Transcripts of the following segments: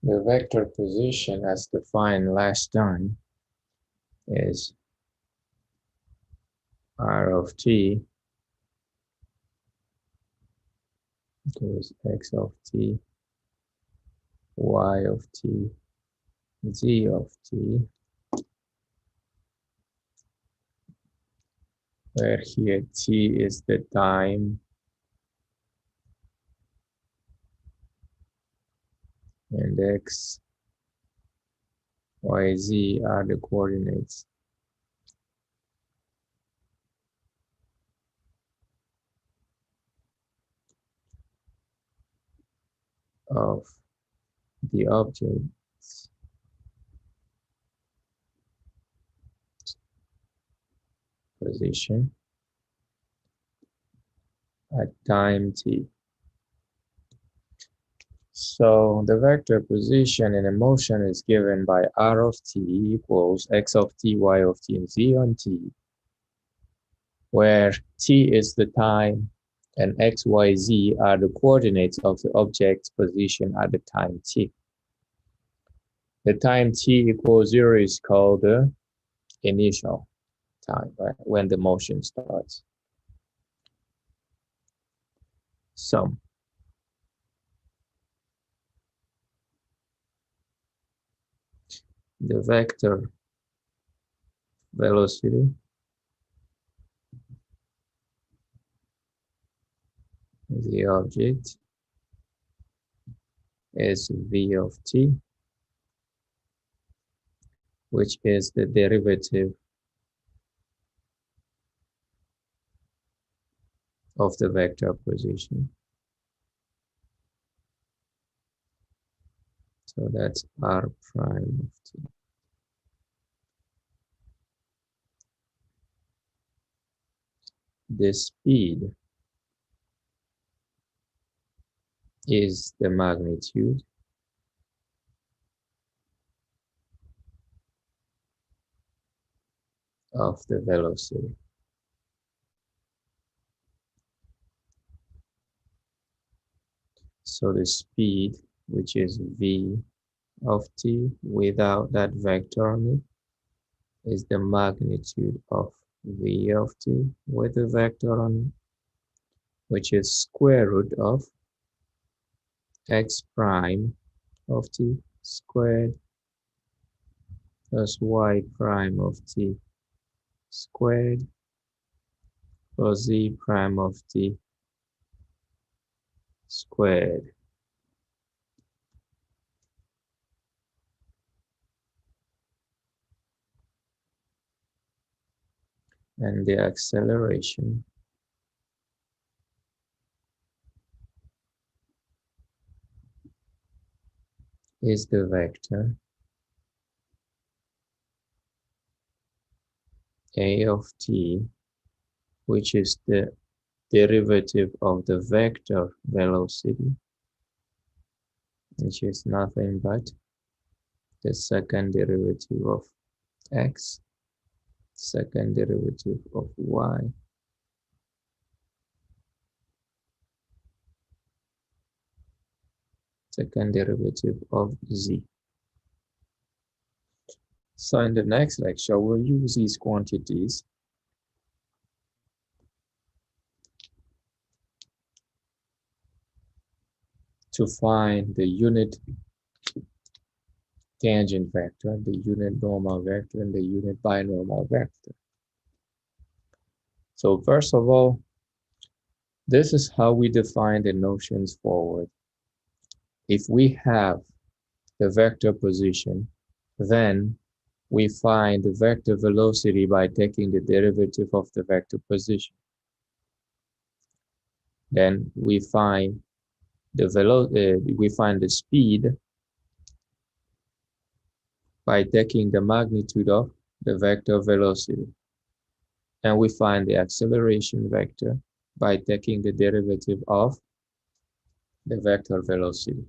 The vector position as defined last time is r of t equals x of t, y of t, z of t, where here t is the time and x, y, z are the coordinates of the object's position at time t. So the vector position in a motion is given by r of t equals x of t, y of t, and z on t, where t is the time and x, y, z are the coordinates of the object's position at the time t. The time t equals 0 is called the initial time, right? When the motion starts. So the vector velocity the object is v of t, which is the derivative of the vector position. So that's r prime of t. The speed is the magnitude of the velocity. So the speed, which is v of t without that vector on it, is the magnitude of v of t with the vector on it, which is square root of x prime of t squared plus y prime of t squared plus z prime of t squared. And the acceleration is the vector a of t, which is the derivative of the vector velocity, which is nothing but the second derivative of x, second derivative of y, second derivative of z. So in the next lecture, we'll use these quantities to find the unit tangent vector, the unit normal vector, and the unit binormal vector. So first of all, this is how we define the notions forward. If we have the vector position, then we find the vector velocity by taking the derivative of the vector position. Then we find the speed by taking the magnitude of the vector velocity. And we find the acceleration vector by taking the derivative of the vector velocity.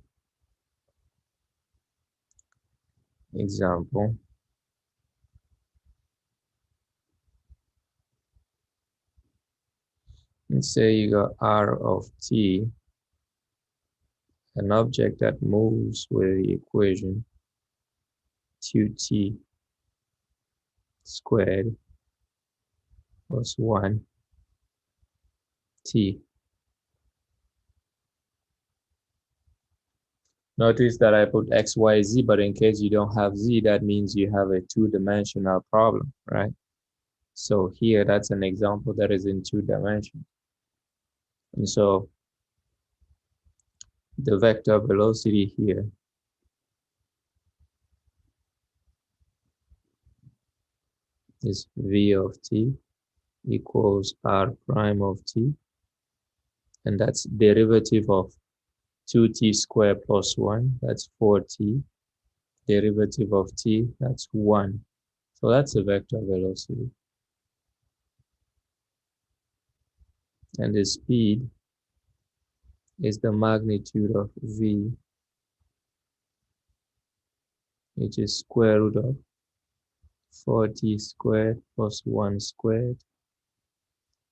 Example. Let's say you got r of t an object that moves with the equation 2t squared plus 1t. Notice that I put x, y, z, but in case you don't have z, that means you have a two-dimensional problem, right? So here, that's an example that is in 2 dimensions. And so the vector velocity here is v of t equals r prime of t, and that's derivative of 2t squared plus 1, that's 4t, derivative of t, that's 1. So that's a vector velocity. And the speed is the magnitude of v, which is square root of 4t squared plus 1 squared,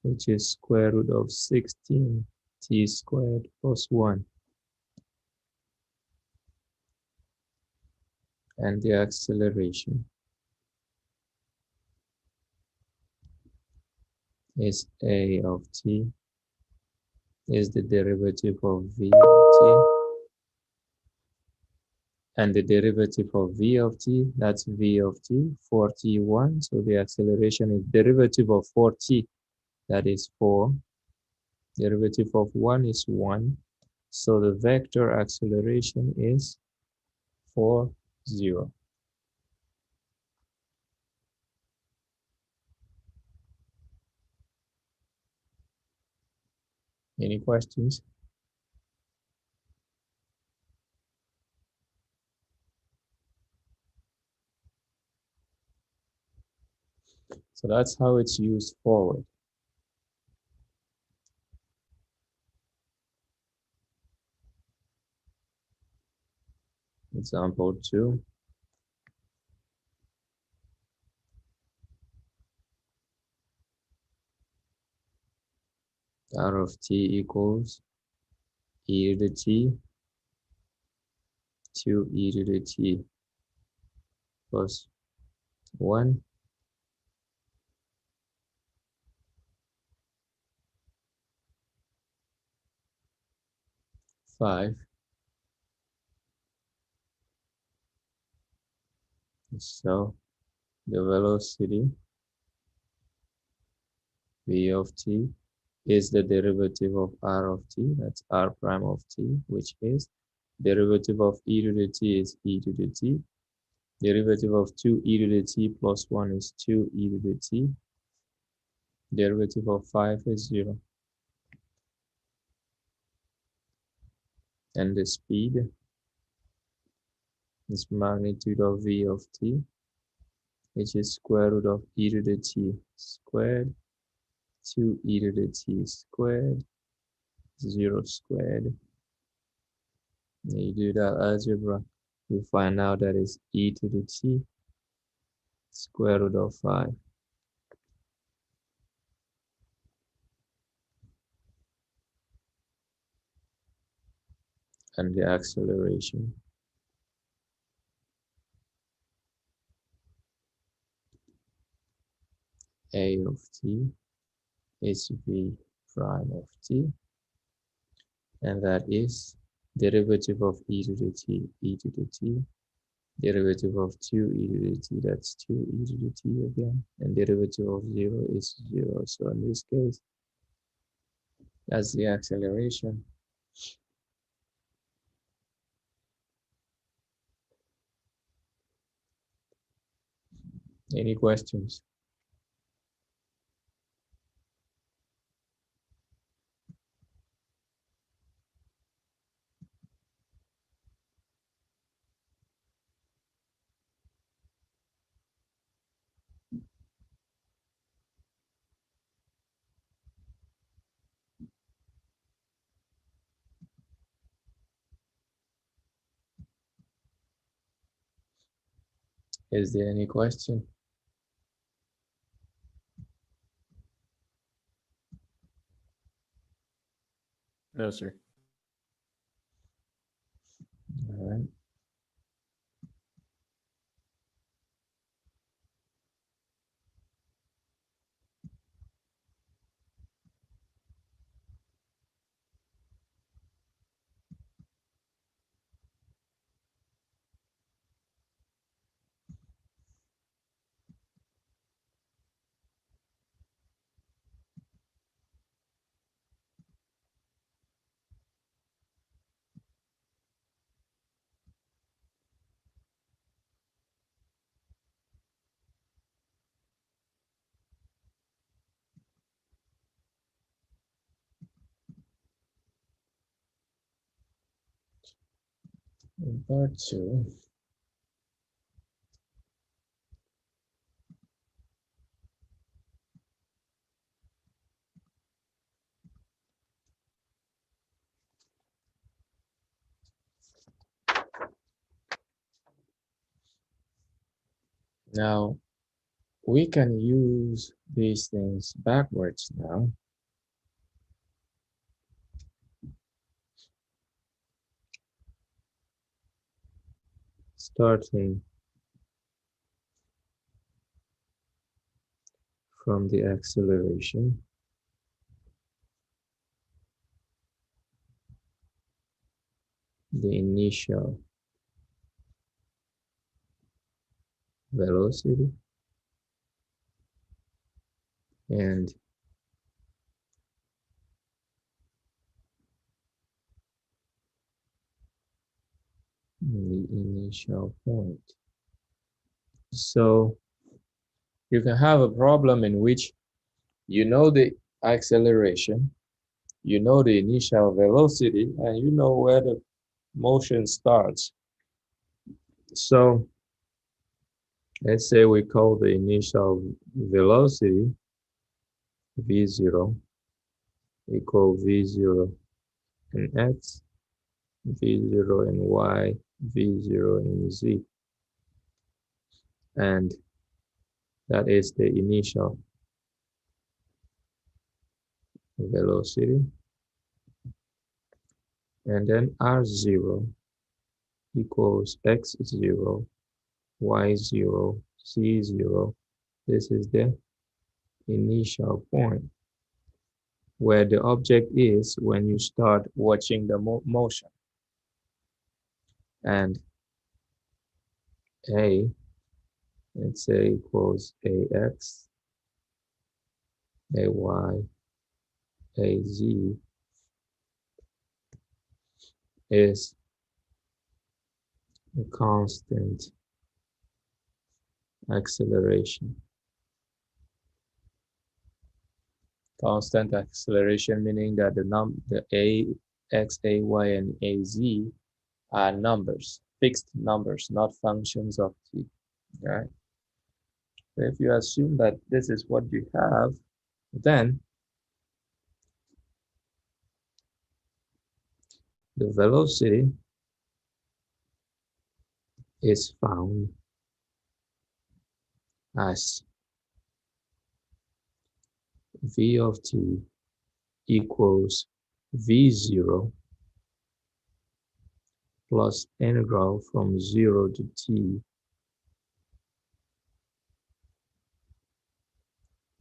which is square root of 16t squared plus 1. And the acceleration is a of t, is the derivative of v of t, and the derivative of v of t, that's v of t, 4t1, so the acceleration is derivative of 4t, that is 4, derivative of 1 is 1, so the vector acceleration is 4, 0. Any questions? So that's how it's used forward. Example 2. R of t equals e to the t 2e to the t plus 1 5. So the velocity v of t is the derivative of r of t, that's r prime of t, which is derivative of e to the t is e to the t, derivative of 2e to the t plus 1 is 2e to the t, derivative of 5 is 0. And the speed is magnitude of v of t, which is square root of e to the t squared, 2e to the t squared, 0 squared. And you do that algebra, you find out that it's e to the t square root of 5. And the acceleration a of t is v prime of t, and that is derivative of e to the t, e to the t, derivative of 2e to the t, that's 2e to the t again, and derivative of 0 is 0. So in this case, that's the acceleration. Any questions? Is there any question? No, sir. In part 2, now we can use these things backwards now. Starting from the acceleration, the initial velocity, and the initial point. So you can have a problem in which you know the acceleration, you know the initial velocity, and you know where the motion starts. So let's say we call the initial velocity v0 equal v0 in x, v0 in y, v0 in z, and that is the initial velocity. And then r0 equals x0, y0, z0. This is the initial point where the object is when you start watching the motion. And a, let's say, equals ax, ay, az is a constant acceleration. Constant acceleration meaning that the a, x, ay, and az are numbers, fixed numbers, not functions of t. Right? So if you assume that this is what you have, then the velocity is found as v of t equals v0 plus integral from 0 to t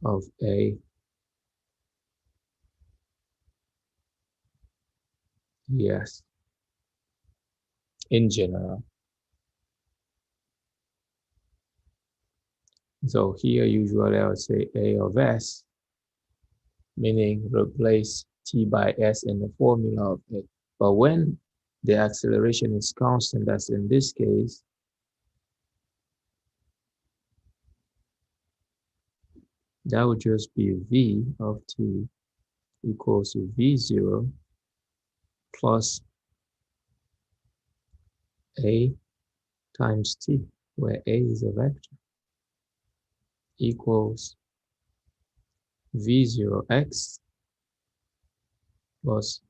of a, yes, in general. So here usually I would say a of s, meaning replace t by s in the formula of it. But when the acceleration is constant, as in this case, that would just be v of t equals to v0 plus a times t, where a is a vector, equals v0x plus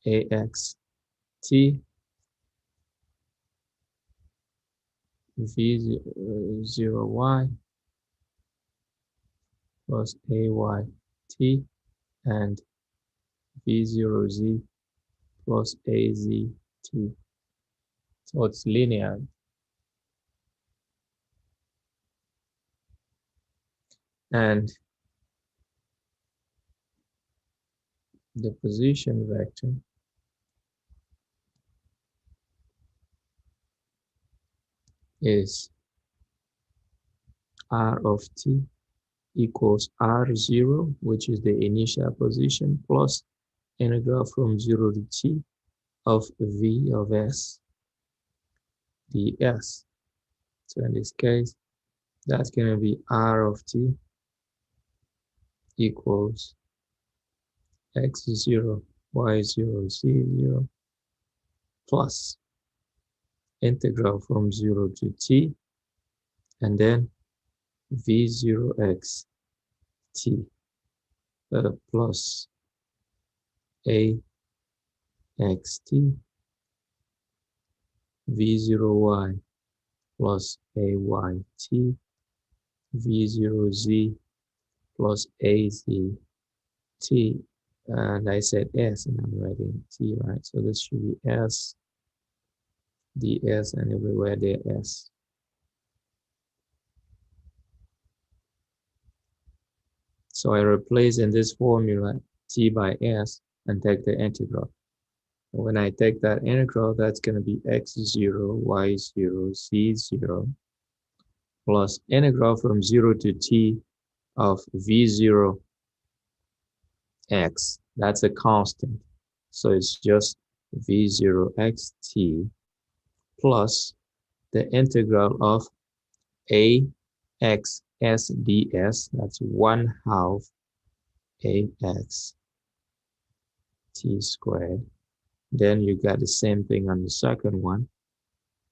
ax t v0y plus ay t and v0z plus az t. So it's linear. And the position vector is r of t equals r0, which is the initial position, plus integral from 0 to t of v of s ds. So in this case, that's going to be r of t equals x0, y0, z0 plus integral from 0 to t, and then v0x t plus ax t v0y plus ay t v0z plus az t, and I said s and I'm writing t, right? So this should be s, ds, and everywhere there s. So I replace in this formula t by s and take the integral. When I take that integral, that's going to be x0, y0, z0 plus integral from 0 to t of v0 x. That's a constant. So it's just v0 xt plus the integral of ax s ds. That's 1/2 ax t squared. Then you got the same thing on the second one,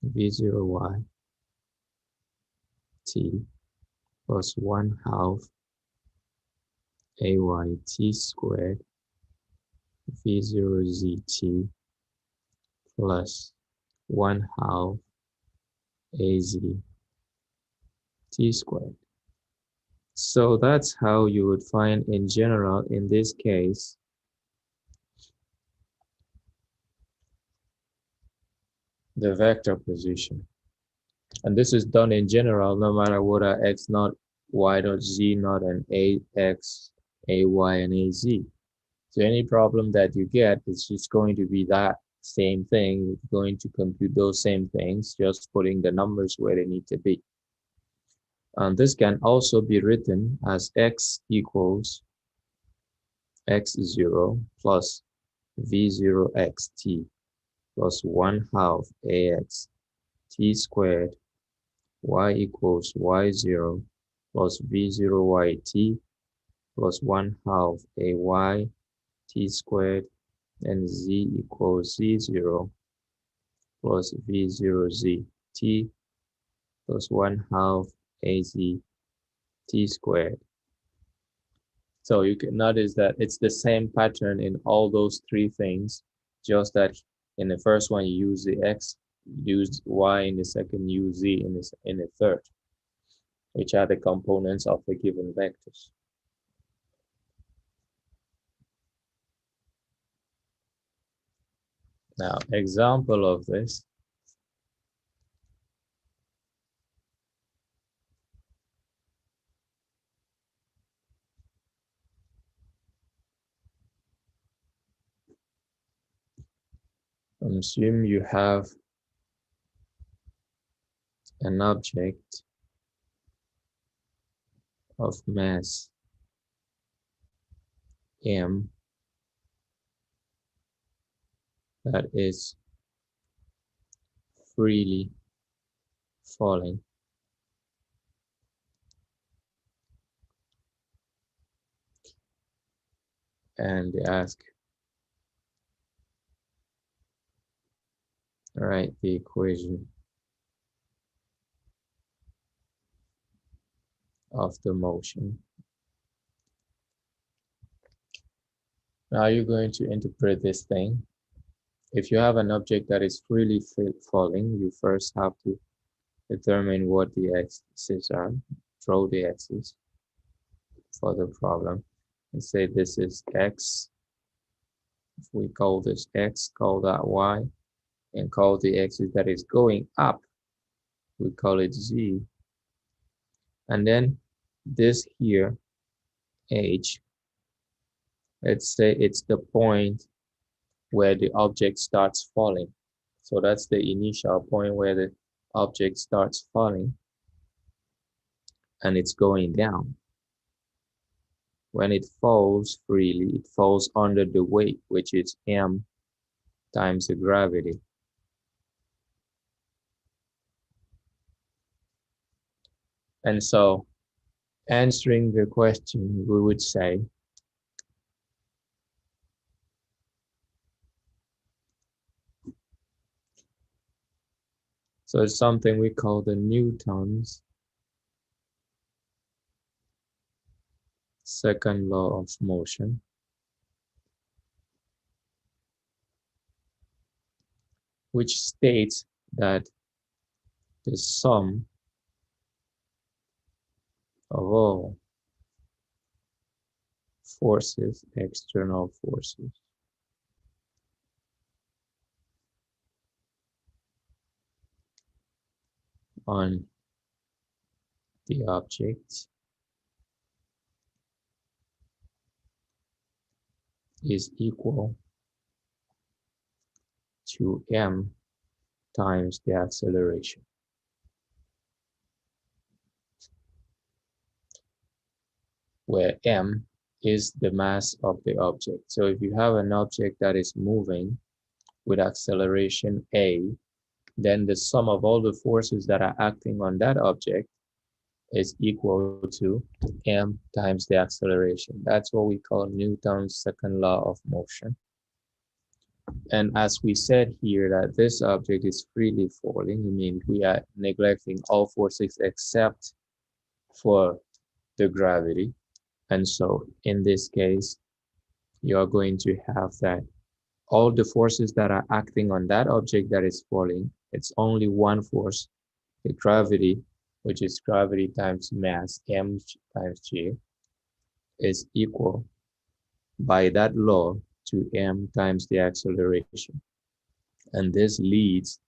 v0y t plus 1/2 ayt squared v0zt plus 1/2 az t squared. So that's how you would find in general in this case the vector position. And this is done in general no matter what are x naught, y dot, z naught, and ax, ay, and az. So any problem that you get is just going to be that same thing. You're going to compute those same things, just putting the numbers where they need to be. And this can also be written as x equals x0 plus v0xt plus 1/2 ax t squared, y equals y0 plus v0yt plus 1/2 ay t squared, and z equals z0 plus v0zt plus 1/2 az t squared. So you can notice that it's the same pattern in all those three things, just that in the first one you use the x, use y in the second, use z in the third, which are the components of the given vectors. Now, example of this. Assume you have an object of mass m that is freely falling. And they ask, write the equation of the motion. Now you're going to interpret this thing. If you have an object that is freely falling, you first have to determine what the x's are, draw the x's for the problem, and say this is x. If we call this x, call that y, and call the axis that is going up, we call it z. And then this here, h, let's say it's the point where the object starts falling. So that's the initial point where the object starts falling and it's going down. When it falls freely, it falls under the weight, which is m times the gravity. And so, answering the question, we would say, So it's something we call the Newton's second law of motion, which states that the sum of all forces, external forces, on the object is equal to m times the acceleration, where m is the mass of the object. So if you have an object that is moving with acceleration a, then the sum of all the forces that are acting on that object is equal to m times the acceleration. That's what we call Newton's second law of motion. And as we said here that this object is freely falling, I mean we are neglecting all forces except for the gravity. And so in this case, you are going to have that all the forces that are acting on that object that is falling, it's only one force, the gravity, which is gravity times mass, m times g, is equal by that law to m times the acceleration. And this leads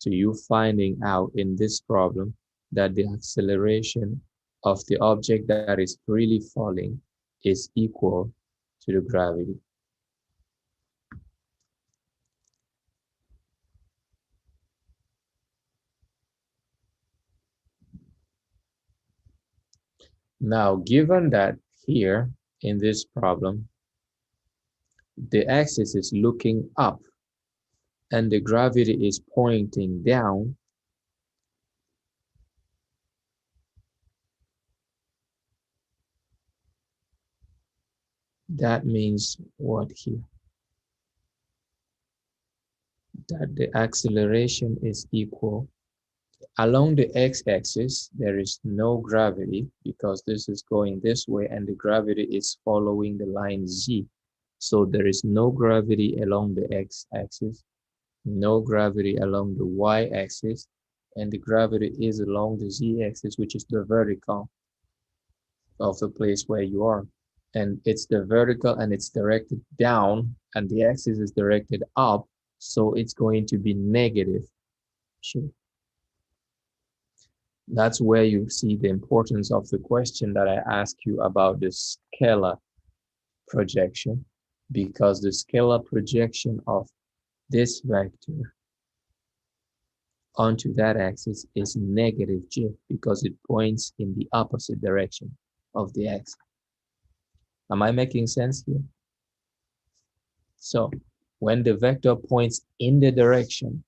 to you finding out in this problem that the acceleration of the object that is freely falling is equal to the gravity. Now, given that here in this problem, the axis is looking up and the gravity is pointing down, that means what here? That the acceleration is equal. Along the x-axis, there is no gravity because this is going this way and the gravity is following the line z. So there is no gravity along the x-axis, no gravity along the y-axis, and the gravity is along the z-axis, which is the vertical of the place where you are. And it's the vertical and it's directed down and the axis is directed up. So it's going to be negative. Sure. That's where you see the importance of the question that I asked you about the scalar projection, because the scalar projection of this vector onto that axis is negative j because it points in the opposite direction of the axis. Am I making sense here? So when the vector points in the direction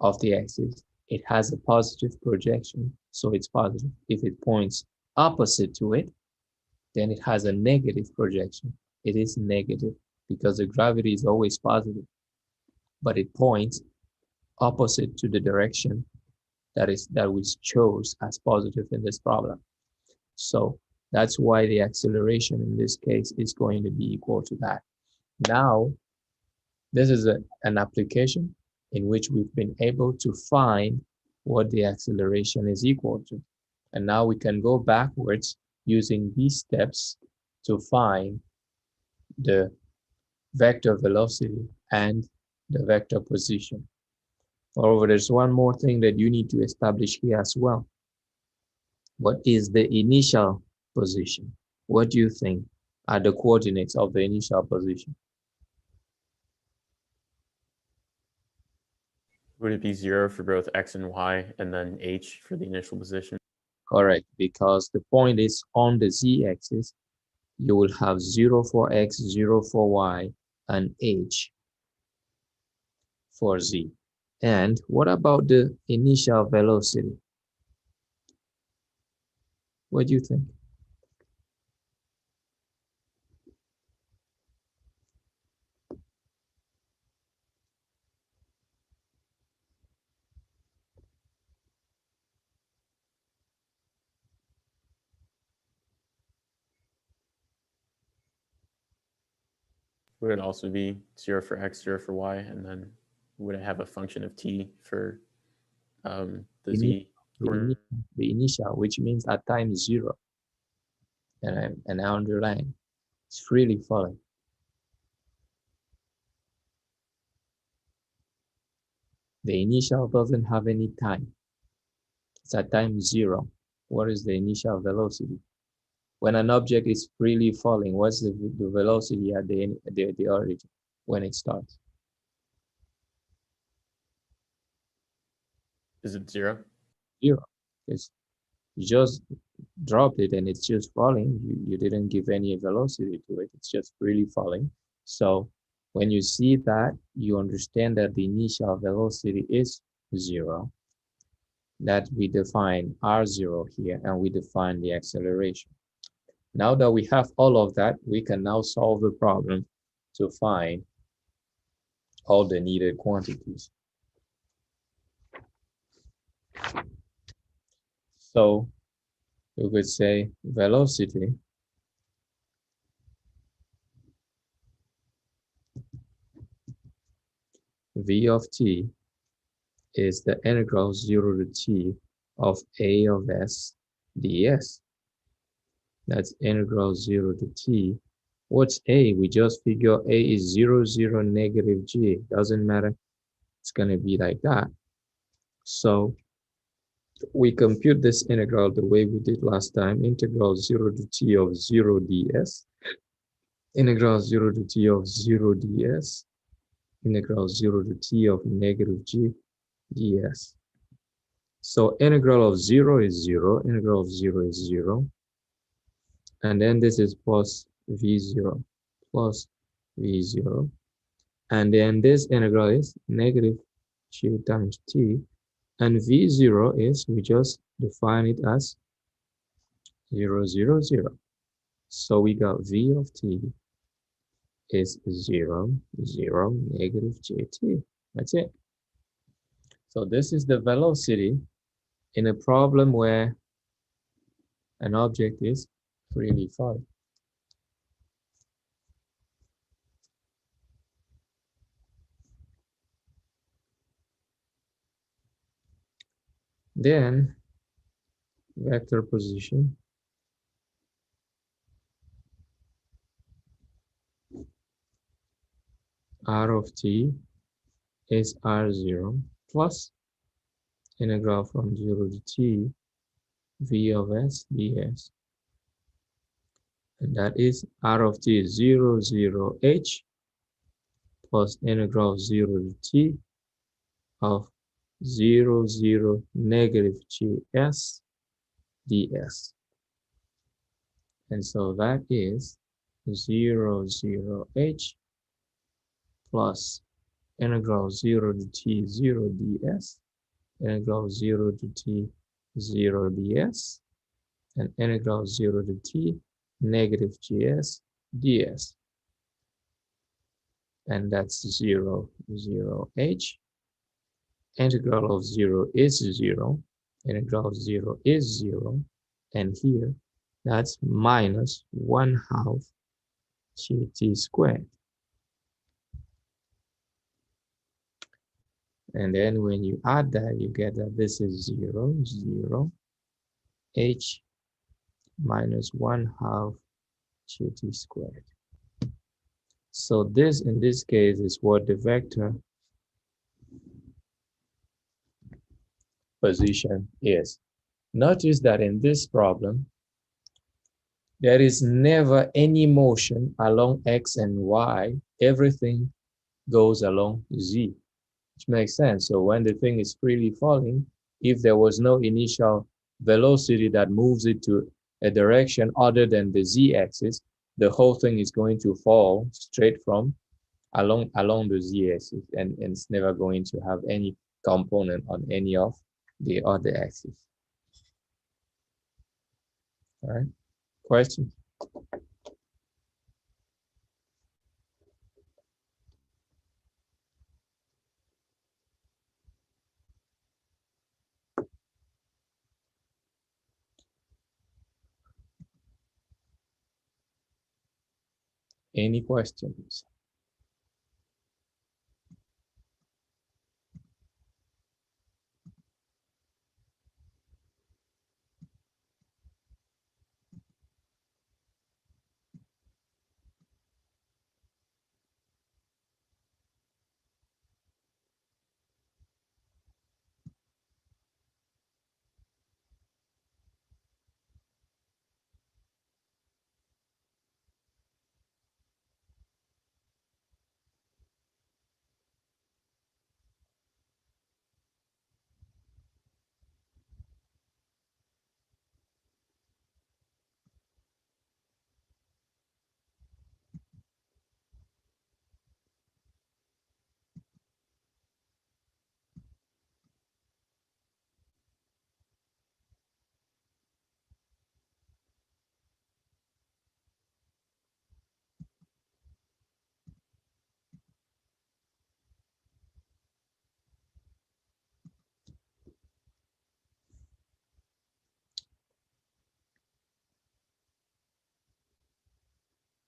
of the axis, it has a positive projection, so it's positive. If it points opposite to it, then it has a negative projection. It is negative because the gravity is always positive, but it points opposite to the direction that we chose as positive in this problem. So that's why the acceleration in this case is going to be equal to that. Now, this is an application in which we've been able to find what the acceleration is equal to. And now we can go backwards using these steps to find the vector velocity and the vector position. Moreover, there's one more thing that you need to establish here as well. What is the initial position? What do you think are the coordinates of the initial position? Would it be 0 for both x and y, and then h for the initial position? Correct, because the point is on the z-axis, you will have 0 for x, 0 for y, and h for z. And what about the initial velocity? What do you think? would it also be 0 for x, 0 for y, and then would it have a function of t for the z? The initial, which means at time 0, and I underline, it's freely falling. The initial doesn't have any time. It's at time 0. What is the initial velocity? When an object is freely falling, what's the velocity at the origin when it starts? Is it 0? 0. It's, you just dropped it and it's just falling. You didn't give any velocity to it. It's just freely falling. So when you see that, you understand that the initial velocity is 0. That we define r0 here, and we define the acceleration. Now that we have all of that, we can now solve the problem to find all the needed quantities. So we could say velocity v of t is the integral 0 to t of a of s ds. That's integral 0 to t. What's a? We just figure a is 0, 0, negative g. Doesn't matter. It's going to be like that. So we compute this integral the way we did last time. Integral 0 to t of 0 ds. Integral 0 to t of 0 ds. Integral 0 to t of negative g ds. So integral of 0 is 0. Integral of 0 is 0. And then this is plus v0 plus v0. And then this integral is negative g times t. And v0 is, we just define it as 0, 0, 0. So we got v of t is 0, 0, negative gt. That's it. So this is the velocity in a problem where an object is freely falling. Then vector position r of t is r0 plus integral from 0 to t v of s ds. And that is r of t is 0, 0, h plus integral of 0 to t of 0, 0, negative gs ds. And so that is 0, 0, h plus integral 0 to t 0 ds, integral 0 to t 0 ds, and integral 0 to t negative gs ds. And that's 0, 0, h. Integral of 0 is 0. Integral of 0 is 0. And here, that's minus 1/2 gt squared. And then when you add that, you get that this is 0, 0, h minus 1/2 gt squared. So this, in this case, is what the vector position is. Notice that in this problem, there is never any motion along x and y. Everything goes along z, which makes sense. So when the thing is freely falling, if there was no initial velocity that moves it to a direction other than the z-axis, the whole thing is going to fall straight from along the z-axis, and it's never going to have any component on any of the other axes. All right, questions? Any questions?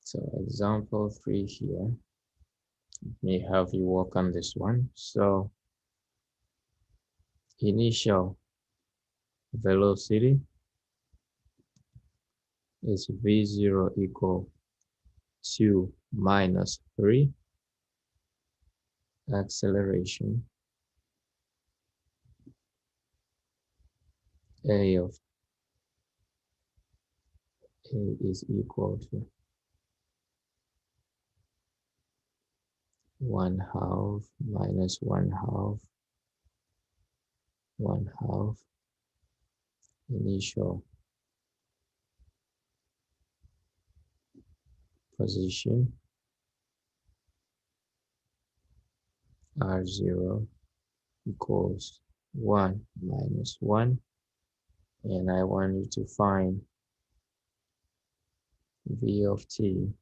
So example 3 here. Let me have you work on this one. So initial velocity is v0 equal to minus 3. Acceleration a of a is equal to 1/2 minus 1/2 initial position r0 equals 1 minus 1, and I want you to find v of t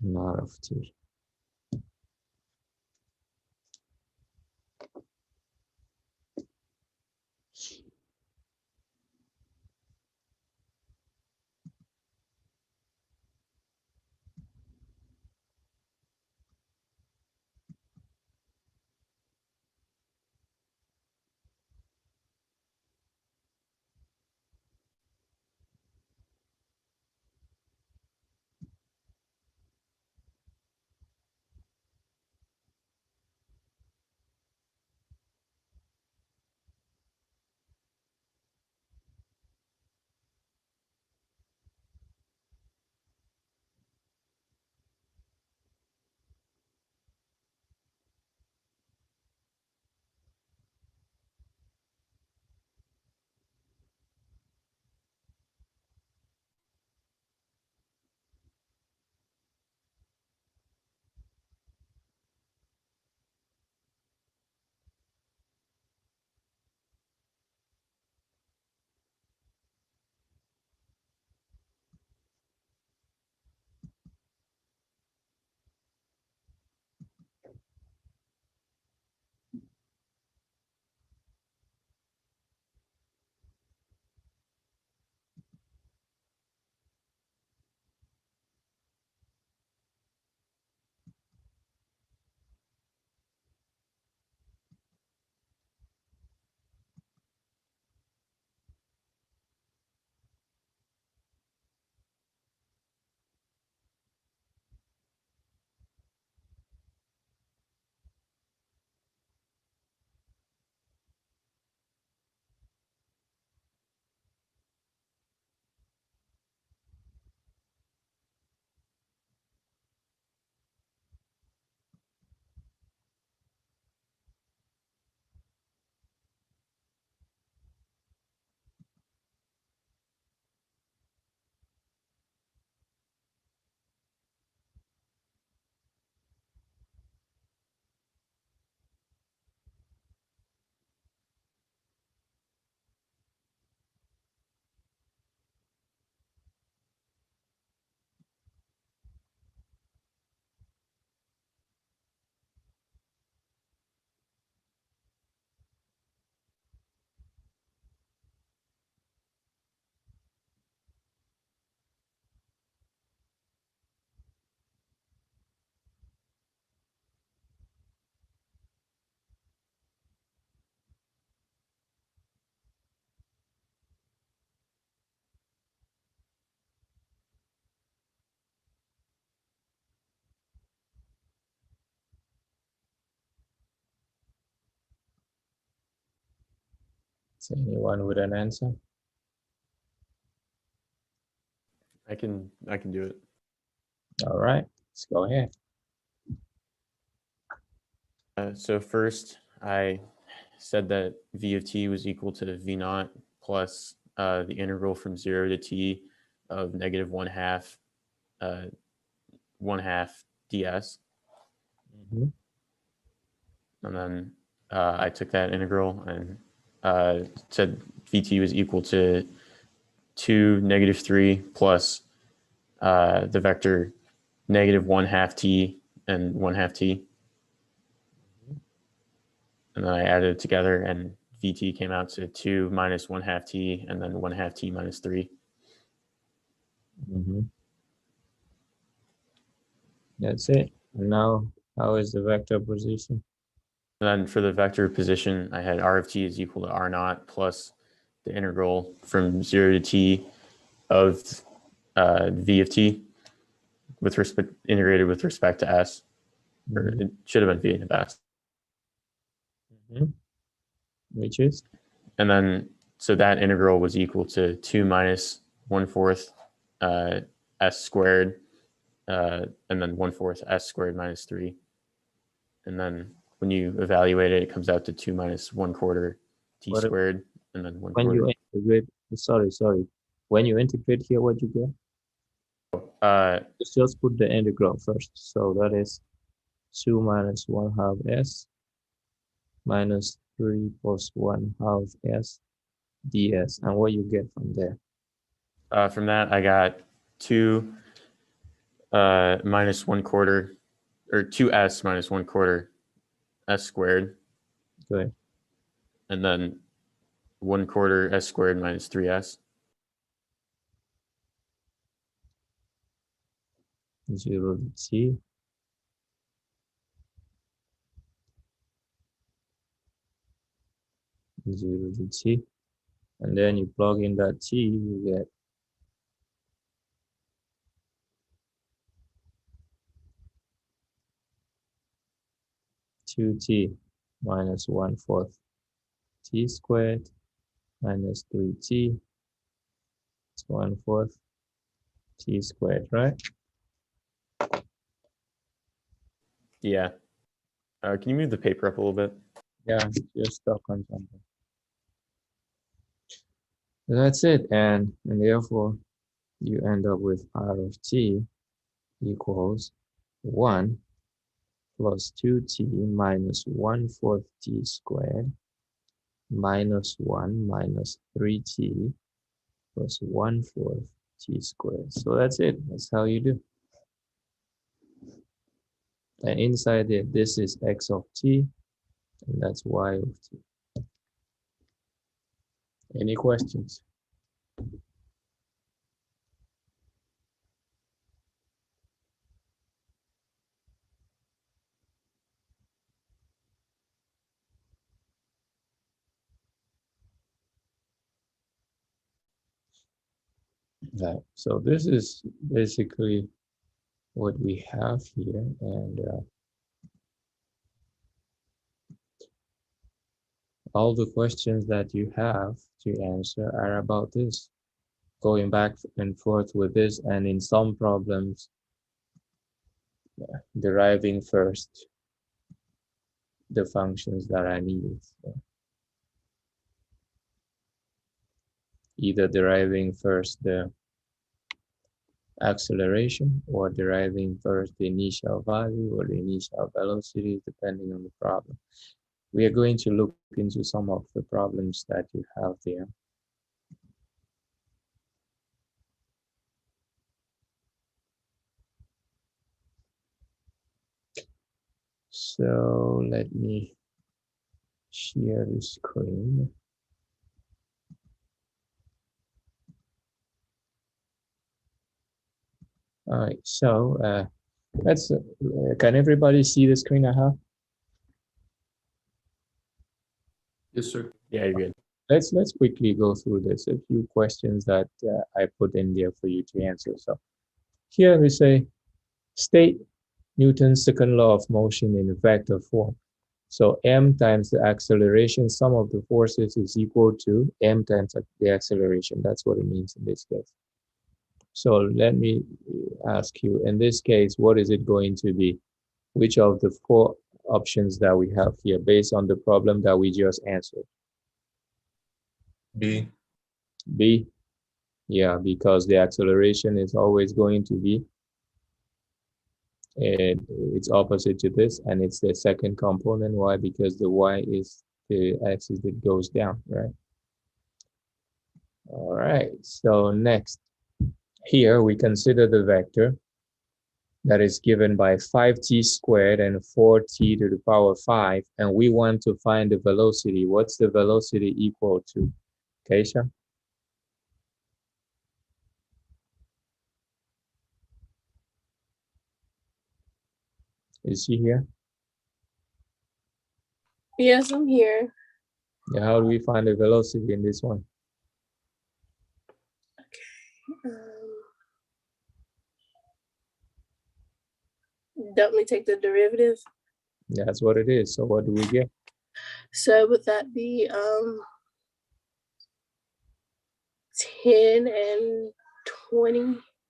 and r of t. So anyone with an answer? I can do it. All right, let's go ahead. So first, I said that v of t was equal to v naught plus the integral from 0 to t of negative 1/2 ds. Mhm. And then I took that integral and said vt was equal to 2 negative 3 plus the vector negative 1/2 t and 1/2 t. And then I added it together, and vt came out to 2 minus 1/2 t, and then 1/2 t minus 3. Mhm. That's it. And now, how is the vector position? And then for the vector position, I had r of t is equal to r naught plus the integral from 0 to t of v of t with respect integrated with respect to s, or Mhm. it should have been v of s. Mhm. Which is? And then so that integral was equal to 2 minus 1/4 s squared, and then 1/4 s squared minus 3. And then when you evaluate it, it comes out to 2 minus 1/4 t What squared, and then 1 when you quarter. integrate? Sorry. When you integrate here, what you get? Uh, Just put the integral first. So that is 2 minus 1/2 s minus 3 plus 1/2 s ds. And what you get from there? from that, I got 2 minus 1/4, or 2s minus 1/4 s squared, Good. and then 1/4 s squared minus 3s. 0 to t. Zero to t. And then you plug in that t, you get 2t minus 1/4 t squared minus 3t. It's 1/4 t squared, right? Yeah. Can you move the paper up a little bit? Yeah, just stuck on something. That's it. And therefore, you end up with r of t equals 1 plus 2t minus 1/4 t squared minus 1 minus 3t plus 1/4 t squared. So that's it. That's how you do. And inside it, this is x of t, and that's y of t. Any questions? Right. So this is basically what we have here, and all the questions that you have to answer are about this, going back and forth with this, and in some problems, deriving first the functions that I need. So either deriving first the acceleration or deriving first the initial value or the initial velocity, depending on the problem. We are going to look into some of the problems that you have there. So let me share the screen. All right, so let's, can everybody see the screen I have? Yes, sir. Yeah, you're good. Let's quickly go through this, a few questions that I put in there for you to answer. So here we say, state Newton's second law of motion in vector form. So m times the acceleration, sum of the forces is equal to m times the acceleration. That's what it means in this case. So let me ask you, in this case, what is it going to be? Which of the four options that we have here based on the problem that we just answered? B. B? Yeah, because the acceleration is always going to be, it's opposite to this, and it's the second component. Why? Because the y is the axis that goes down, right? All right, so next, here we consider the vector that is given by 5t squared and 4t to the power 5, and we want to find the velocity. What's the velocity equal to, Keisha? Is she here? Yes, I'm here. Yeah, how do we find the velocity in this one? Don't we take the derivative? That's what it is. So what do we get? So would that be 10 and 20,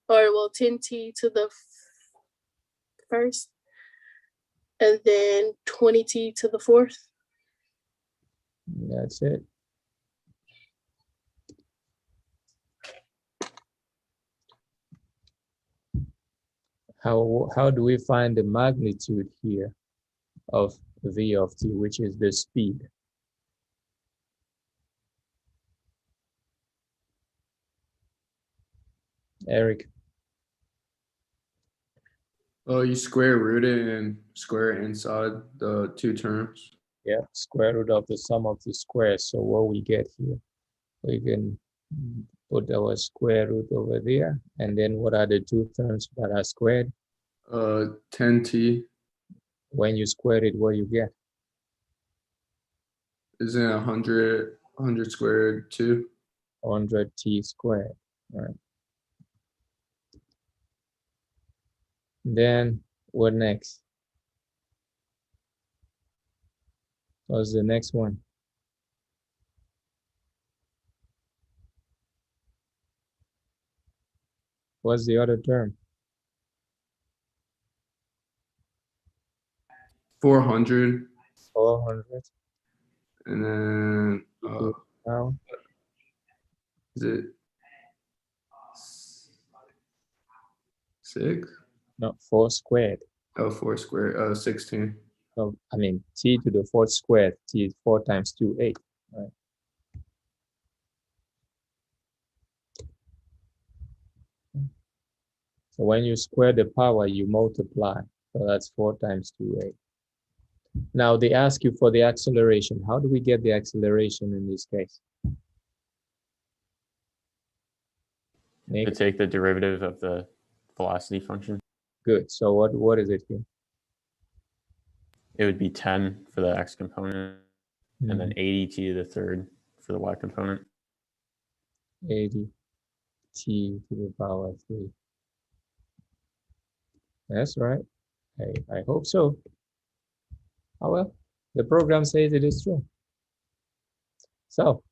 or well, 10t to the first, and then 20t to the fourth? That's it. How do we find the magnitude here of v of t, which is the speed? Eric, Oh, you square root it and square it inside the two terms. yeah, square root of the sum of the squares. So what we get here, we can put our square root over there, and then what are the two terms that are squared? 10t When you square it, what you get? isn't 100 squared 2. 100t squared. All right. Then what next? What's the next one? What's the other term? 400, 400. and then Now, is it 6? no, 4 squared. Oh, 4 squared 16. So, I mean, t to the 4th squared. T is 4 times 2, 8. Right. So when you square the power, you multiply. So that's 4 times 2, 8. Now they ask you for the acceleration. How do we get the acceleration in this case? To Nick, take the derivative of the velocity function, good. So what is it here? it would be 10 for the x component, and then 80t to the third for the y component. 80 t to the power 3. That's right. I hope so. Oh well, the program says it is true. So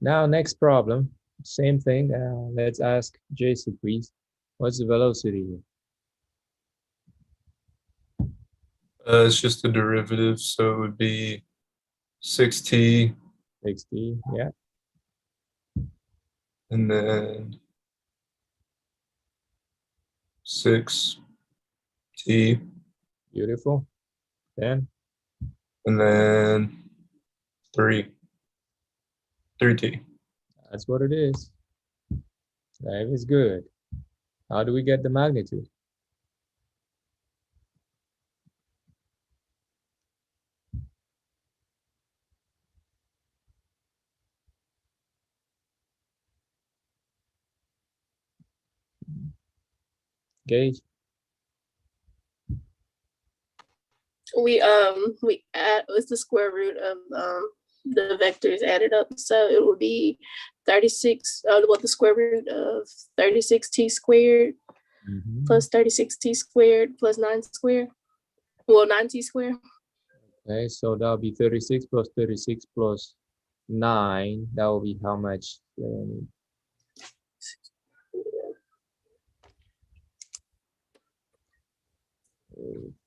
now next problem, same thing. Let's ask Jason, please. What's the velocity here? It's just a derivative, so it would be 6t 60, yeah. and then 6t Beautiful. Then and then 3t. that's what it is. That is good. How do we get the magnitude? Gauge? We add, what's the square root of the vectors added up? So it would be 36, what the square root of 36t squared plus 36t squared plus 9 squared. Well, 9t squared. Okay, so that'll be 36 plus 36 plus 9. That will be how much?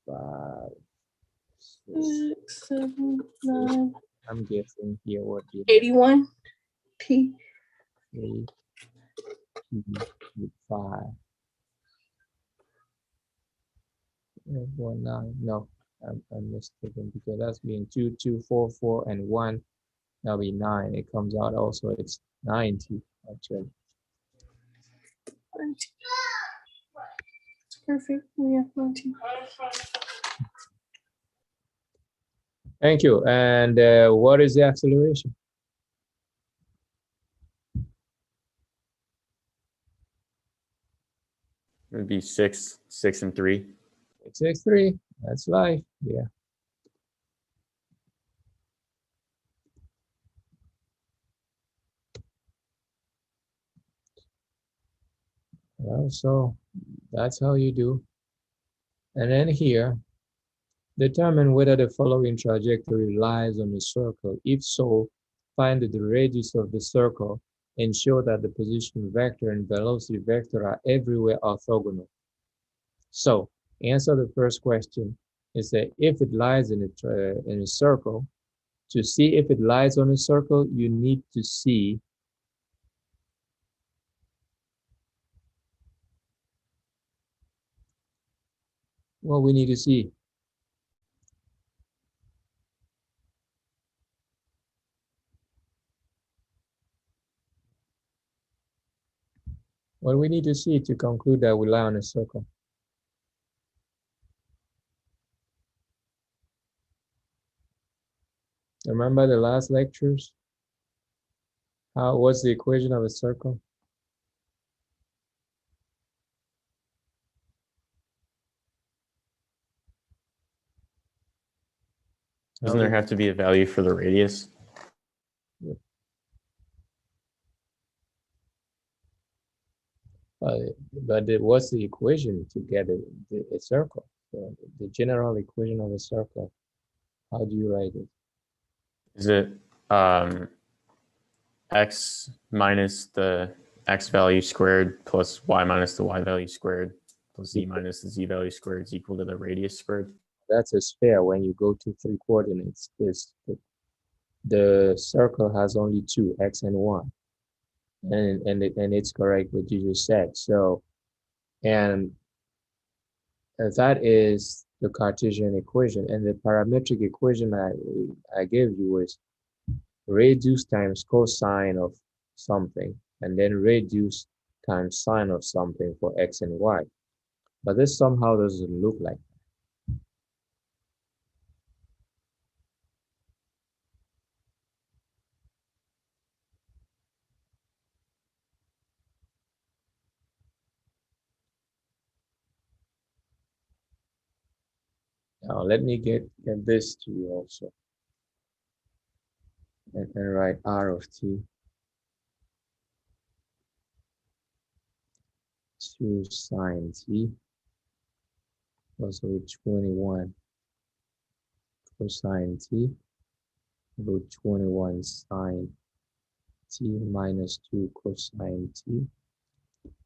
5, 6. 7, 9, I'm guessing here what you 81 p. 8, 5. 1, 9. No, I'm mistaken because that's being 2, 2, 4, 4, and 1. That'll be 9. It comes out also, it's 90 actually. It's perfect. We have 90. Thank you. And what is the acceleration? It would be 6, 6, and 3. X3, that's life, yeah. Well, so that's how you do. And then here, determine whether the following trajectory lies on the circle. If so, find the radius of the circle and show that the position vector and velocity vector are everywhere orthogonal. So, answer the first question is that if it lies in a circle, to see if it lies on a circle, you need to see what we need to see. What we need to see to conclude that we lie on a circle. Remember the last lectures? What's the equation of a circle? Doesn't there have to be a value for the radius? What's the equation to get a circle? So the general equation of a circle, how do you write it? Is it x minus the x value squared plus y minus the y value squared plus z minus the z value squared is equal to the radius squared? That's a sphere when you go to 3 coordinates. The circle has only two, x and y. And it's correct what you just said. So, and that is the Cartesian equation, and the parametric equation I gave you was radius times cosine of something, and then radius times sine of something for x and y. But this somehow doesn't look like that. Now let me get this to you also. And write r of t 2 sine t plus root 21 cosine t root 21 sine t minus 2 cosine t.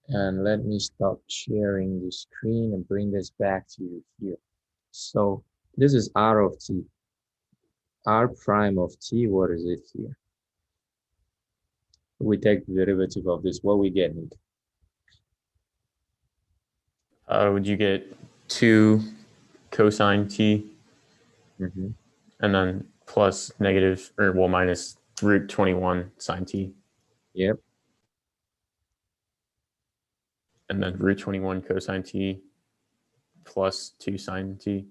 And let me stop sharing the screen and bring this back to you here. So this is r of t. R prime of t, what is it here? We take the derivative of this, what we getting? Would you get 2 cosine t Mm-hmm. and then plus negative, or well, minus root 21 sine t? Yep. And then root 21 cosine t plus 2 sine t.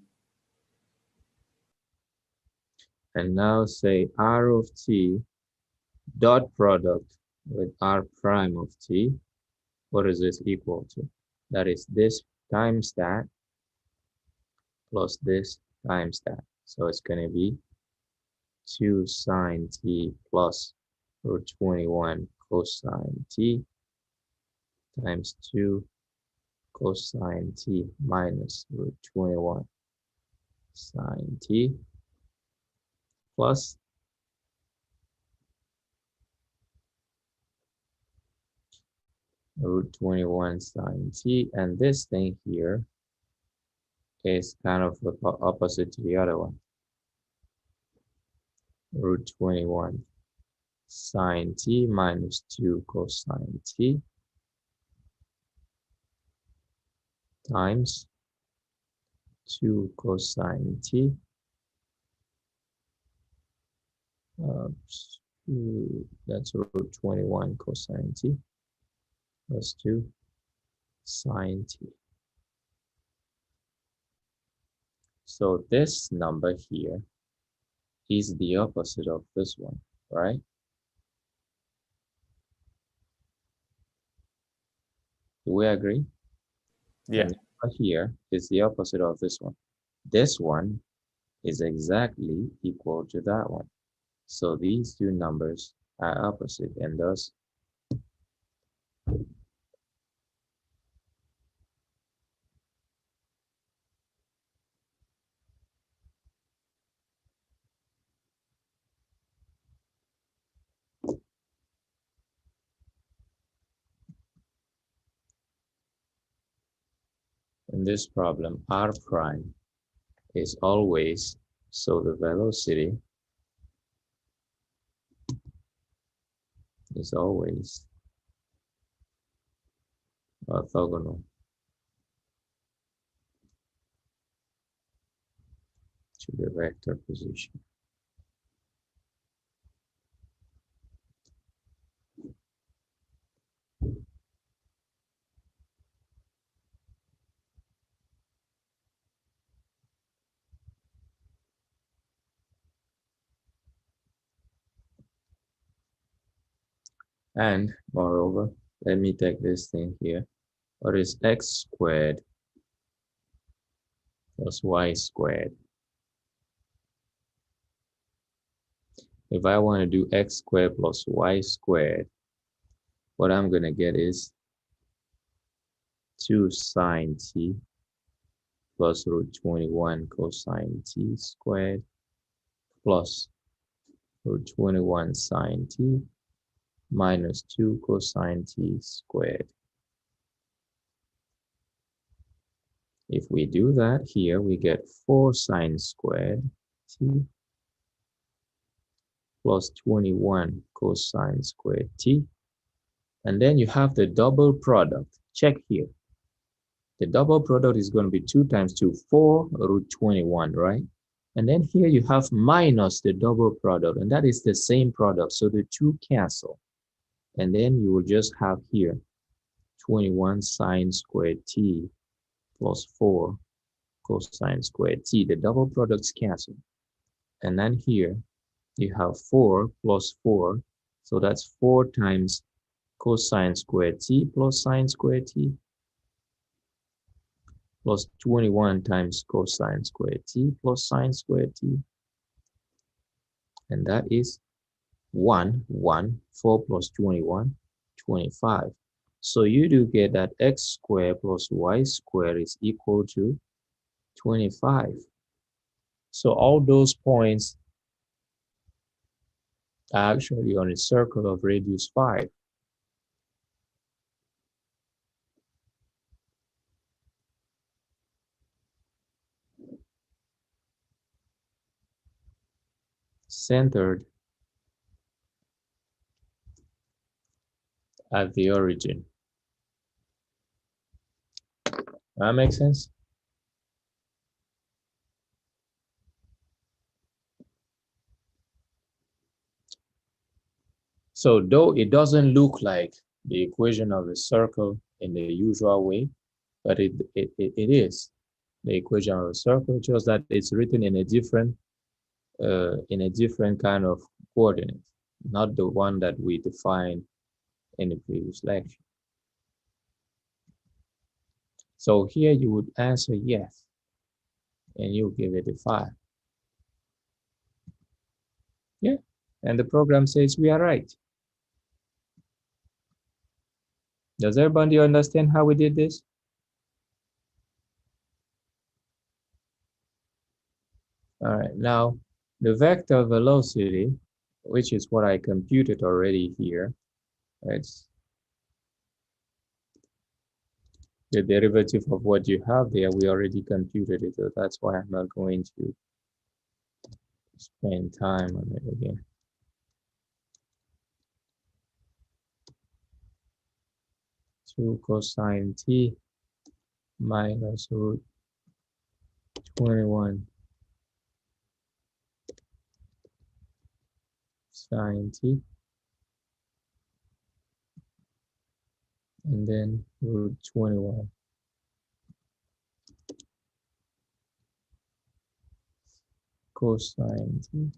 And now say r of t dot product with r prime of t. What is this equal to? That is this times that plus this times that. So it's going to be 2 sine t plus root 21 cosine t times 2 cosine t minus root 21 sine t plus root 21 sine t, and this thing here is kind of opposite to the other one. Root 21 sine t minus 2 cosine t times 2 cosine t that's root 21 cosine t plus 2 sine t. So this number here is the opposite of this one, right? Do we agree? Yeah. And here is the opposite of this one. This one is exactly equal to that one. So these two numbers are opposite, and thus in this problem, r prime is always, so the velocity is always orthogonal to the vector position. And moreover, let me take this thing here. What is x squared plus y squared? If I want to do x squared plus y squared, what I'm going to get is 2 sine t plus root 21 cosine t squared plus root 21 sine t minus 2 cosine t squared. If we do that here, we get 4 sine squared t plus 21 cosine squared t. And then you have the double product. Check here. The double product is going to be 2 times 2, 4 root 21, right? And then here you have minus the double product, and that is the same product. So the two cancel. And then you will just have here 21 sine squared t plus 4 cosine squared t. The double products cancel. And then here you have 4 plus 4. So that's 4 times cosine squared t plus sine squared t plus 21 times cosine squared t plus sine squared t. And that is 1, 1, 4 plus 21, 25. So you do get that x squared plus y squared is equal to 25. So all those points are actually on a circle of radius 5. Centered at the origin. That makes sense? So though it doesn't look like the equation of a circle in the usual way, but it is the equation of a circle, just that it's written in a different kind of coordinate, not the one that we defined in the previous lecture. So here you would answer yes, and you give it a 5. Yeah, and the program says we are right. Does everybody understand how we did this? All right, now the vector velocity, which is what I computed already here, it's the derivative of what you have there. We already computed it, so that's why I'm not going to spend time on it again. Two cosine t minus root 21 sine t, and then root 21 cosine t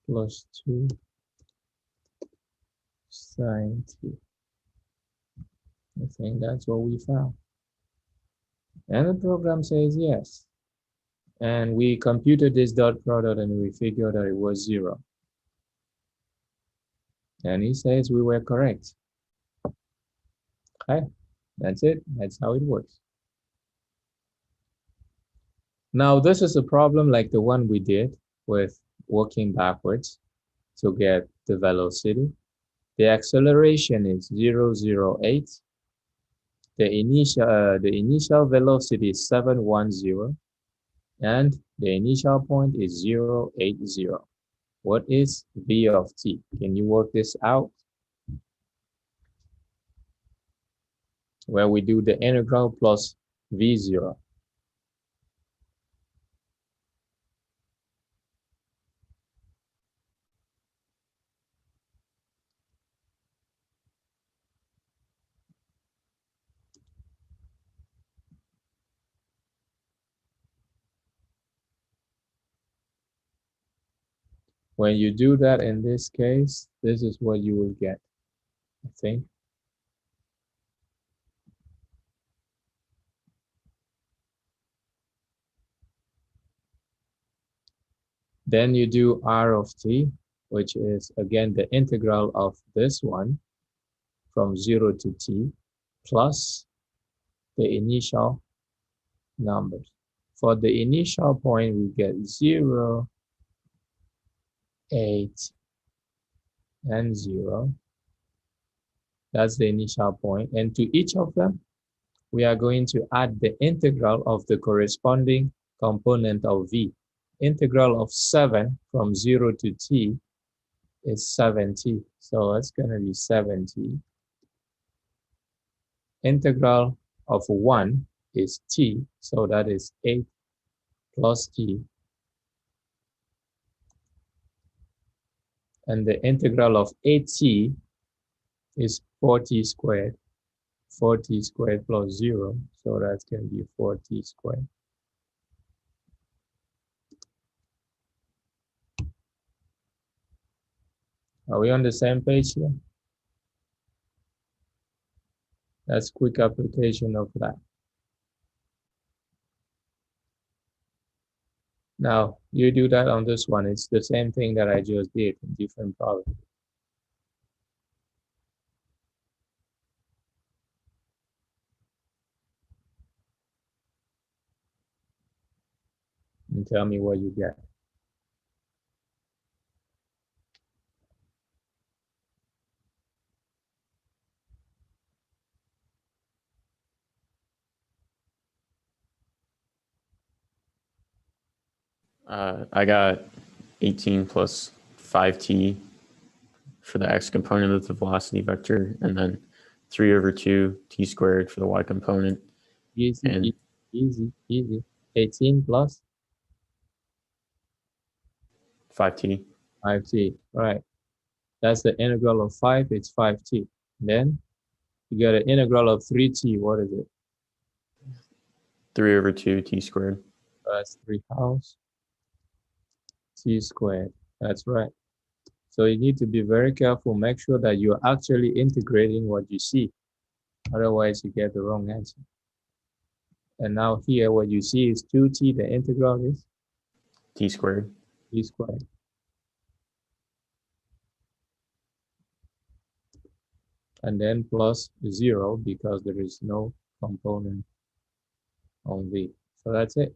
plus 2 sine t. I think that's what we found. And the program says yes. And we computed this dot product and we figured that it was 0. And he says we were correct. Okay, that's it. That's how it works. Now, this is a problem like the one we did with working backwards to get the velocity. The acceleration is 0, 0, 8. The initial velocity is 710, and the initial point is 0, 8, 0. What is v of t? Can you work this out? Where we do the integral plus v0. When you do that in this case, this is what you will get, I think. Then you do r of t, which is again the integral of this one from 0 to t plus the initial numbers. For the initial point, we get 0, 8, and 0. That's the initial point. And to each of them, we are going to add the integral of the corresponding component of v. Integral of 7 from 0 to t is 7t. So it's going to be 7t. Integral of 1 is t. So that is 8 plus t. And the integral of 8t is 4t squared. 4t squared plus 0. So that's going to be 4t squared. Are we on the same page here? That's quick application of that. Now, you do that on this one. It's the same thing that I just did in different problem. And tell me what you get. I got 18 plus 5t for the x component of the velocity vector, and then 3 over 2 t squared for the y component. Easy, And easy, easy. 18 plus 5t. 5t, right. That's the integral of 5, it's 5t. Then you get an integral of 3t, what is it? 3 over 2 t squared. That's 3 halves t squared. That's right. So you need to be very careful. Make sure that you're actually integrating what you see. Otherwise, you get the wrong answer. And now here, what you see is 2t. The integral is T squared. t squared. And then plus 0 because there is no component on v. So that's it.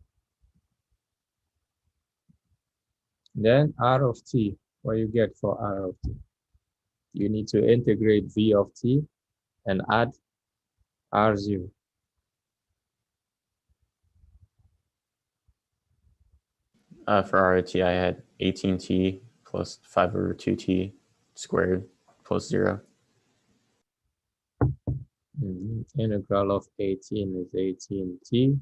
Then r of t, what you get for r of t? You need to integrate v of t and add r0. For r of t, I had 18t plus 5 over 2t squared plus 0. Integral of 18 is 18t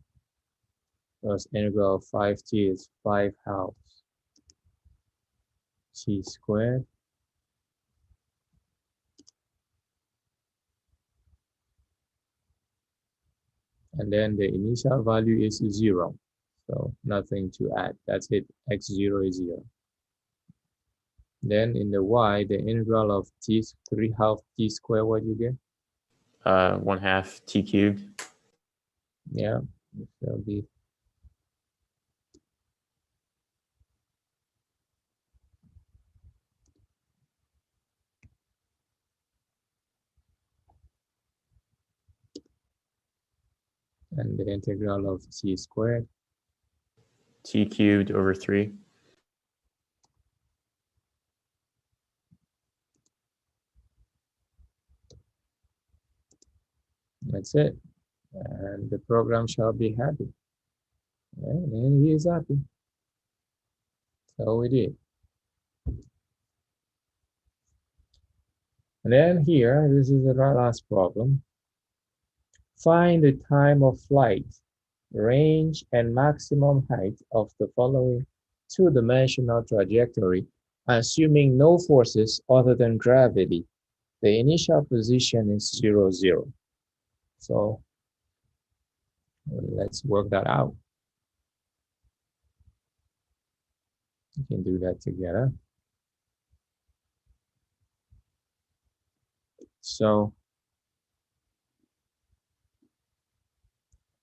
plus integral of 5t is 5 halves t squared. And then the initial value is 0. So nothing to add. That's it. X0 is 0. Then in the y, the integral of t 3 half t squared, what you get? 1/2 t cubed. Yeah, it will be and the integral of t squared. T cubed over 3. That's it. And the program shall be happy. And he is happy. So we did. And then here, this is the last problem. Find the time of flight, range, and maximum height of the following two-dimensional trajectory, assuming no forces other than gravity. The initial position is 0, 0. So let's work that out. We can do that together. So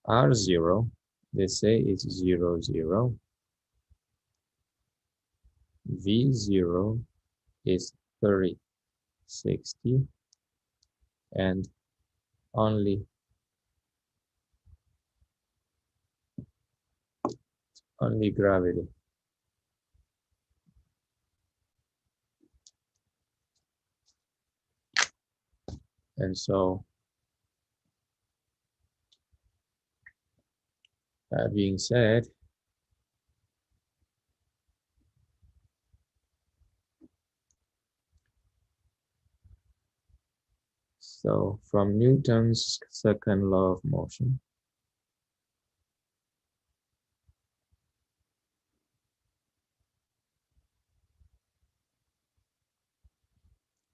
R0, they say it's 0, 0. V0 is 30, 60, and only gravity. And so that being said, so from Newton's second law of motion,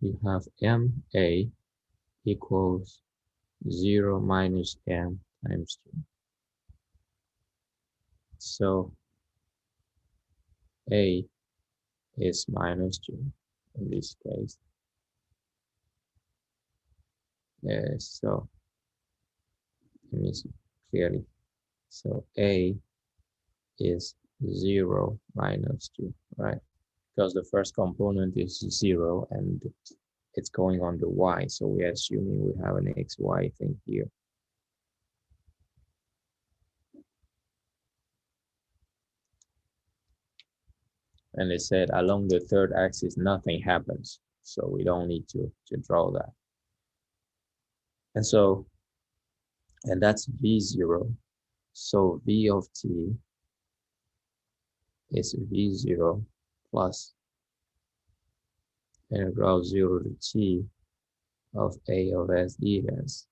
you have ma equals 0 minus m times 2. So a is minus 2 in this case. So let me see clearly. So a is 0 minus 2, right? Because the first component is 0 and it's going on the y. So we're assuming we have an xy thing here. And they said along the third axis, nothing happens. So we don't need to draw that. And so, and that's V0. So V of t is V0 plus integral 0 to t of a of s ds.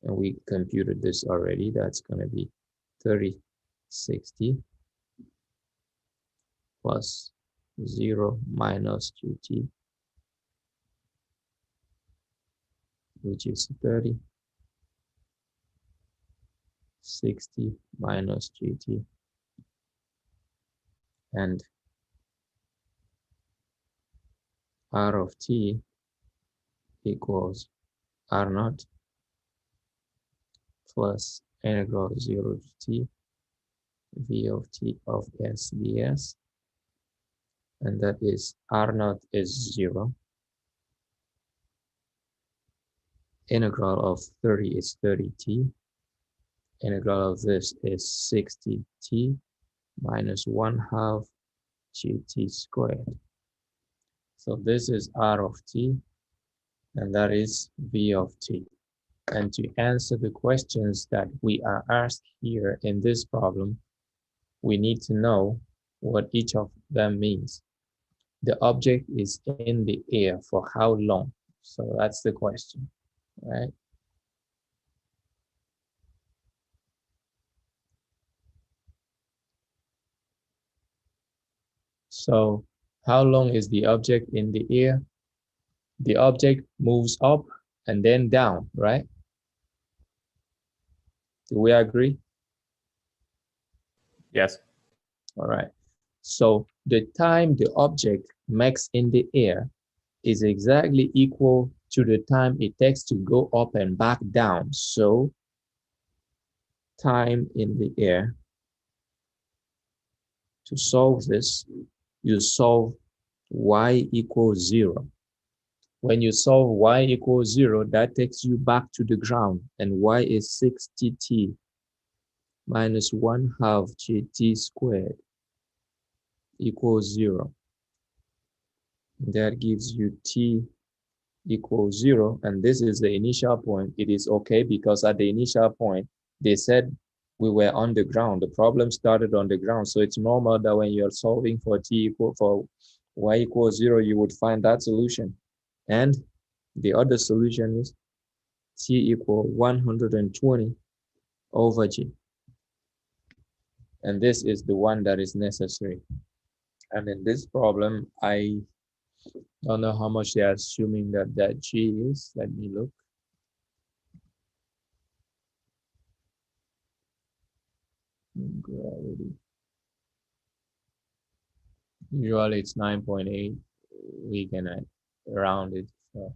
And we computed this already. That's going to be 30, 60 plus 0 minus 2t, which is 30, 60 minus 2t, and r of t equals r naught plus integral 0 to t v of t of s ds, and that is r naught is 0. Integral of 30 is 30t. Integral of this is 60t minus 1/2 gt squared. So this is r of t, and that is v of t. And to answer the questions that we are asked here in this problem, we need to know what each of them means. The object is in the air for how long? So that's the question, right? So how long is the object in the air? The object moves up and then down, right? Do we agree? Yes. All right. So the time the object makes in the air is exactly equal to the time it takes to go up and back down. So time in the air. To solve this, you solve y equals 0. When you solve y equals 0, that takes you back to the ground, and y is 60t minus 1/2 gt squared equals 0. That gives you t equals 0, and this is the initial point. It is okay because at the initial point, they said we were on the ground. The problem started on the ground, so it's normal that when you're solving for y equals 0, you would find that solution. And the other solution is t equal 120 over g. And this is the one that is necessary. And in this problem, I don't know how much they are assuming that g is. Let me look. Gravity. Usually it's 9.8. We can round it. So.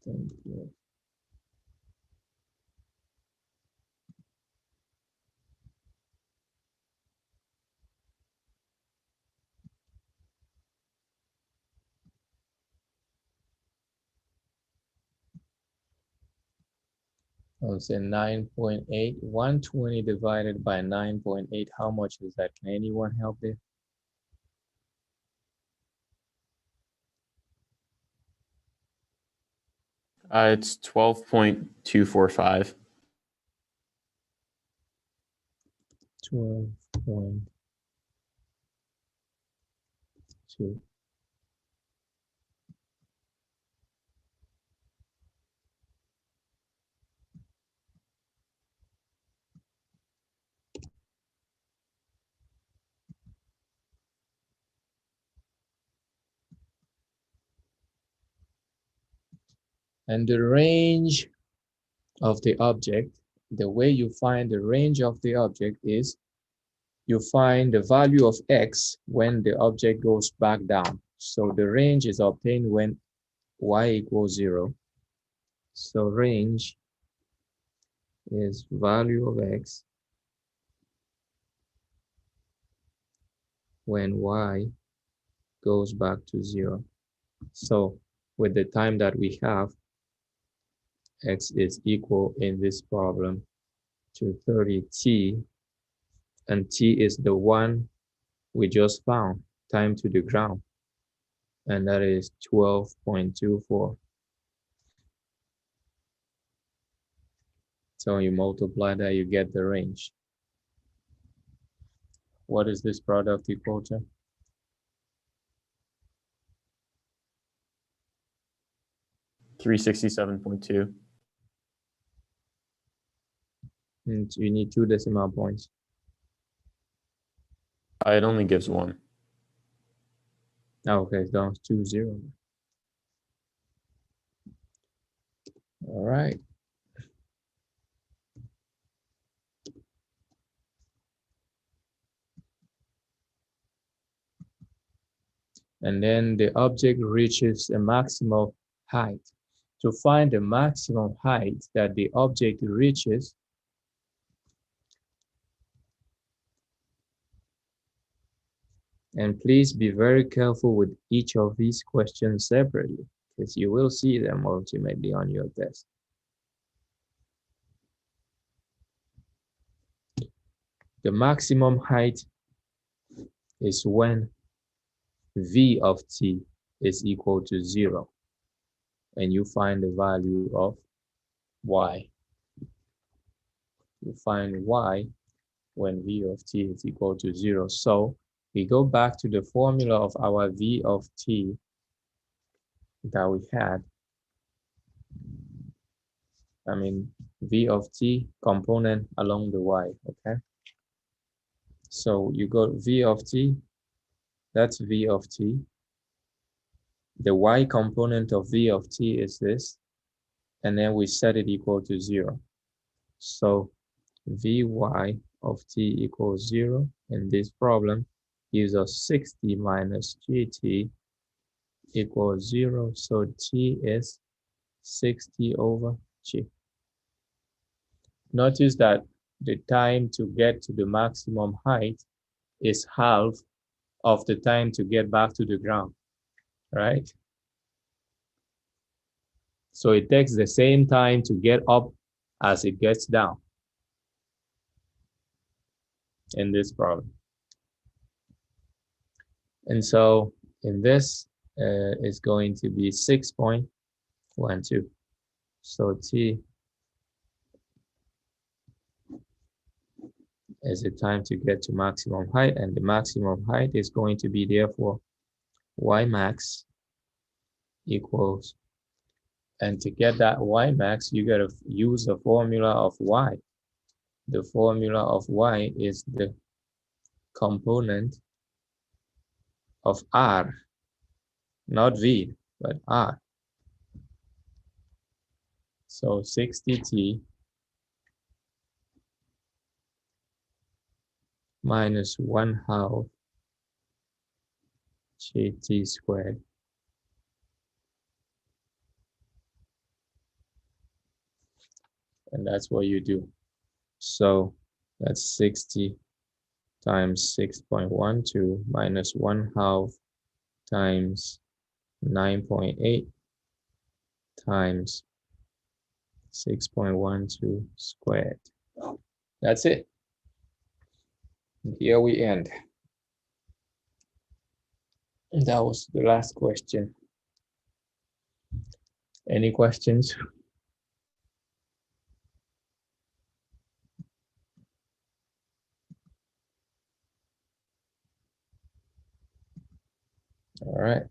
Thank you. I'll say 9.8. 120 divided by 9.8. How much is that? Can anyone help there? It's 12.245. 12.2. And the range of the object, the way you find the range of the object is you find the value of x when the object goes back down. So the range is obtained when y equals 0. So range is value of x when y goes back to 0. So with the time that we have, x is equal in this problem to 30t, and t is the one we just found, time to the ground, and that is 12.24. So you multiply that, you get the range. What is this product equal to? $367.2. And you need 2 decimal points. It only gives 1. Oh, okay, so it's 2 0. All right. And then the object reaches a maximum height. To find the maximum height that the object reaches, and please be very careful with each of these questions separately, because you will see them ultimately on your test. The maximum height is when v of t is equal to 0, and you find the value of y. You find y when v of t is equal to 0. So we go back to the formula of our v of t that we had. I mean, v of t component along the y, okay? So you got v of t, that's v of t. The y component of v of t is this, and then we set it equal to 0. So vy of t equals 0, in this problem gives us 60 minus gt equals 0. So t is 60 over g. Notice that the time to get to the maximum height is half of the time to get back to the ground, right? So it takes the same time to get up as it gets down in this problem. And so in this, it's going to be 6.12. So t is the time to get to maximum height, and the maximum height is going to be therefore y max equals, and to get that y max, you gotta use the formula of y. The formula of y is the component of r, not v, but r. So 60t minus 1/2 gt squared and that's what you do. So that's 60 times 6.12 minus 1/2 times 9.8 times 6.12 squared. That's it. Here we end. And that was the last question. Any questions? All right.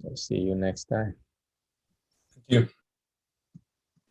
I'll see you next time. Thank you.